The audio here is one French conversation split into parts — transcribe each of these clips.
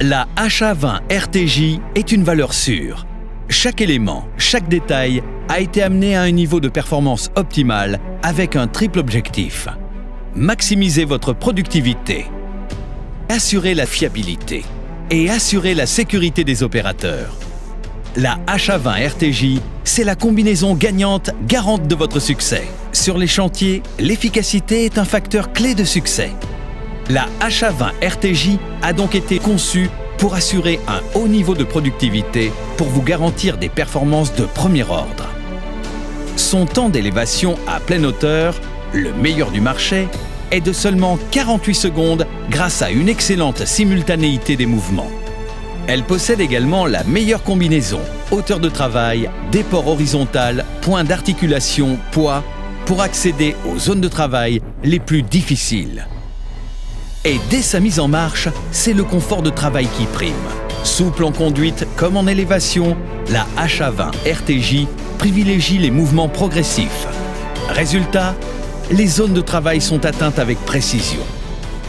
La HA20 RTJ est une valeur sûre. Chaque élément, chaque détail a été amené à un niveau de performance optimal avec un triple objectif. Maximiser votre productivité, assurer la fiabilité et assurer la sécurité des opérateurs. La HA20 RTJ, c'est la combinaison gagnante garante de votre succès. Sur les chantiers, l'efficacité est un facteur clé de succès. La HA20 RTJ a donc été conçue pour assurer un haut niveau de productivité pour vous garantir des performances de premier ordre. Son temps d'élévation à pleine hauteur, le meilleur du marché, est de seulement 48 secondes grâce à une excellente simultanéité des mouvements. Elle possède également la meilleure combinaison, hauteur de travail, déport horizontal, point d'articulation, poids, pour accéder aux zones de travail les plus difficiles. Et dès sa mise en marche, c'est le confort de travail qui prime. Souple en conduite comme en élévation, la HA20 RTJ privilégie les mouvements progressifs. Résultat, les zones de travail sont atteintes avec précision.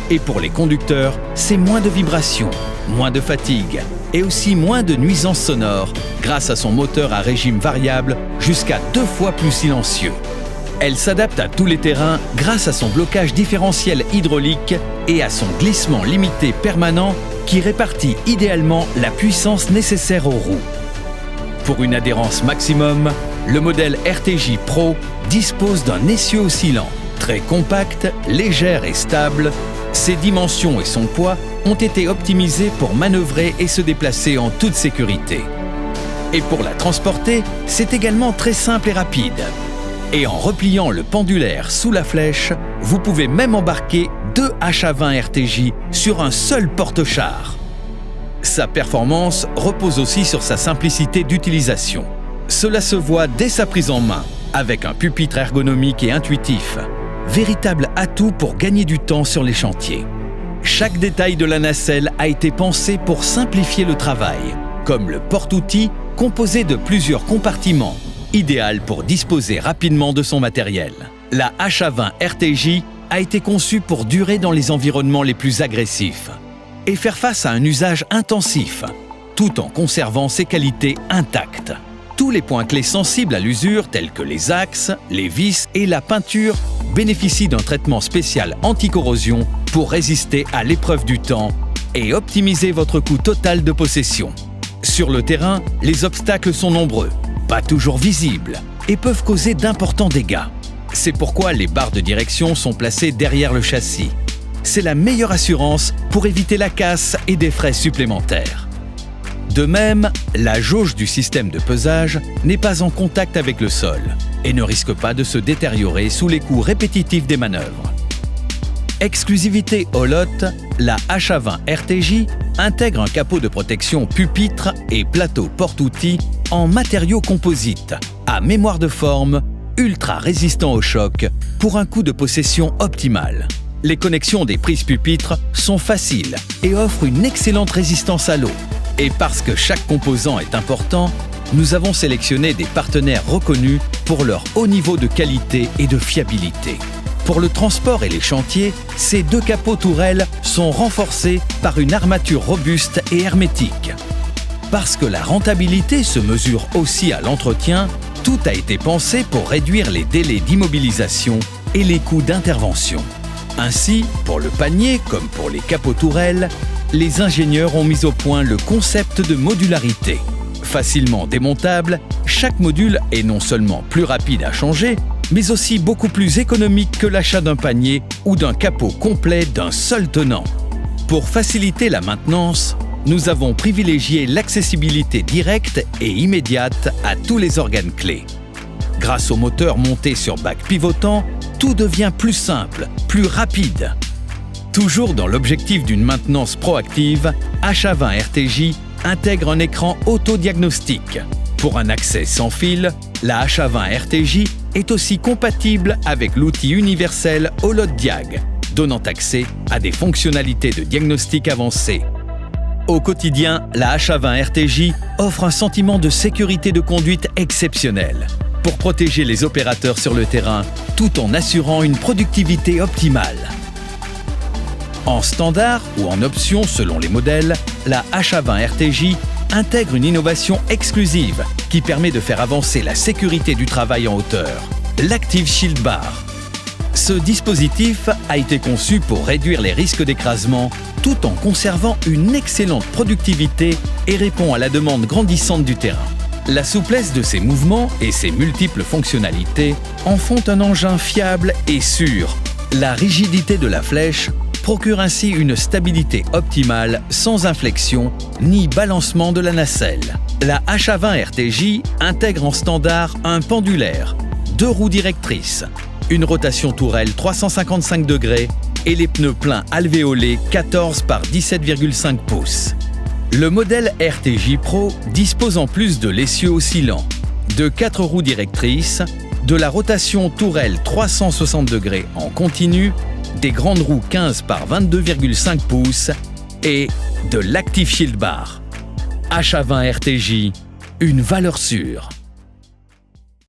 Et pour les conducteurs, c'est moins de vibrations, moins de fatigue et aussi moins de nuisances sonores grâce à son moteur à régime variable jusqu'à 2 fois plus silencieux. Elle s'adapte à tous les terrains grâce à son blocage différentiel hydraulique et à son glissement limité permanent qui répartit idéalement la puissance nécessaire aux roues. Pour une adhérence maximum, le modèle RTJ Pro dispose d'un essieu oscillant. Très compact, légère et stable, ses dimensions et son poids ont été optimisés pour manœuvrer et se déplacer en toute sécurité. Et pour la transporter, c'est également très simple et rapide. Et en repliant le pendulaire sous la flèche, vous pouvez même embarquer 2 HA20 RTJ sur un seul porte-char. Sa performance repose aussi sur sa simplicité d'utilisation. Cela se voit dès sa prise en main, avec un pupitre ergonomique et intuitif. Véritable atout pour gagner du temps sur les chantiers. Chaque détail de la nacelle a été pensé pour simplifier le travail, comme le porte-outils composé de plusieurs compartiments, idéal pour disposer rapidement de son matériel. La HA20 RTJ a été conçue pour durer dans les environnements les plus agressifs et faire face à un usage intensif, tout en conservant ses qualités intactes. Tous les points clés sensibles à l'usure, tels que les axes, les vis et la peinture, bénéficient d'un traitement spécial anti-corrosion pour résister à l'épreuve du temps et optimiser votre coût total de possession. Sur le terrain, les obstacles sont nombreux, pas toujours visibles et peuvent causer d'importants dégâts. C'est pourquoi les barres de direction sont placées derrière le châssis. C'est la meilleure assurance pour éviter la casse et des frais supplémentaires. De même, la jauge du système de pesage n'est pas en contact avec le sol et ne risque pas de se détériorer sous les coups répétitifs des manœuvres. Exclusivité Holotte, la HA20 RTJ intègre un capot de protection pupitre et plateau porte-outils en matériaux composites, à mémoire de forme, ultra résistant au choc, pour un coût de possession optimal. Les connexions des prises pupitres sont faciles et offrent une excellente résistance à l'eau. Et parce que chaque composant est important, nous avons sélectionné des partenaires reconnus pour leur haut niveau de qualité et de fiabilité. Pour le transport et les chantiers, ces 2 capots tourelles sont renforcés par une armature robuste et hermétique. Parce que la rentabilité se mesure aussi à l'entretien, tout a été pensé pour réduire les délais d'immobilisation et les coûts d'intervention. Ainsi, pour le panier comme pour les capots tourelles, les ingénieurs ont mis au point le concept de modularité. Facilement démontable, chaque module est non seulement plus rapide à changer, mais aussi beaucoup plus économique que l'achat d'un panier ou d'un capot complet d'un seul tenant. Pour faciliter la maintenance, nous avons privilégié l'accessibilité directe et immédiate à tous les organes clés. Grâce au moteur monté sur bac pivotant, tout devient plus simple, plus rapide. Toujours dans l'objectif d'une maintenance proactive, HA20 RTJ intègre un écran autodiagnostic. Pour un accès sans fil, la HA20 RTJ est aussi compatible avec l'outil universel Holotte Diag, donnant accès à des fonctionnalités de diagnostic avancées. Au quotidien, la HA20 RTJ offre un sentiment de sécurité de conduite exceptionnel pour protéger les opérateurs sur le terrain tout en assurant une productivité optimale. En standard ou en option selon les modèles, la HA20 RTJ intègre une innovation exclusive qui permet de faire avancer la sécurité du travail en hauteur, l'Active Shield Bar. Ce dispositif a été conçu pour réduire les risques d'écrasement tout en conservant une excellente productivité et répond à la demande grandissante du terrain. La souplesse de ses mouvements et ses multiples fonctionnalités en font un engin fiable et sûr. La rigidité de la flèche procure ainsi une stabilité optimale sans inflexion ni balancement de la nacelle. La HA20 RTJ intègre en standard un pendulaire, 2 roues directrices, une rotation tourelle 355 degrés et les pneus pleins alvéolés 14 par 17,5 pouces. Le modèle RTJ Pro dispose en plus de l'essieu oscillant, de 4 roues directrices, de la rotation tourelle 360 degrés en continu, des grandes roues 15 par 22,5 pouces et de l'Active Shield Bar. HA20 RTJ, une valeur sûre.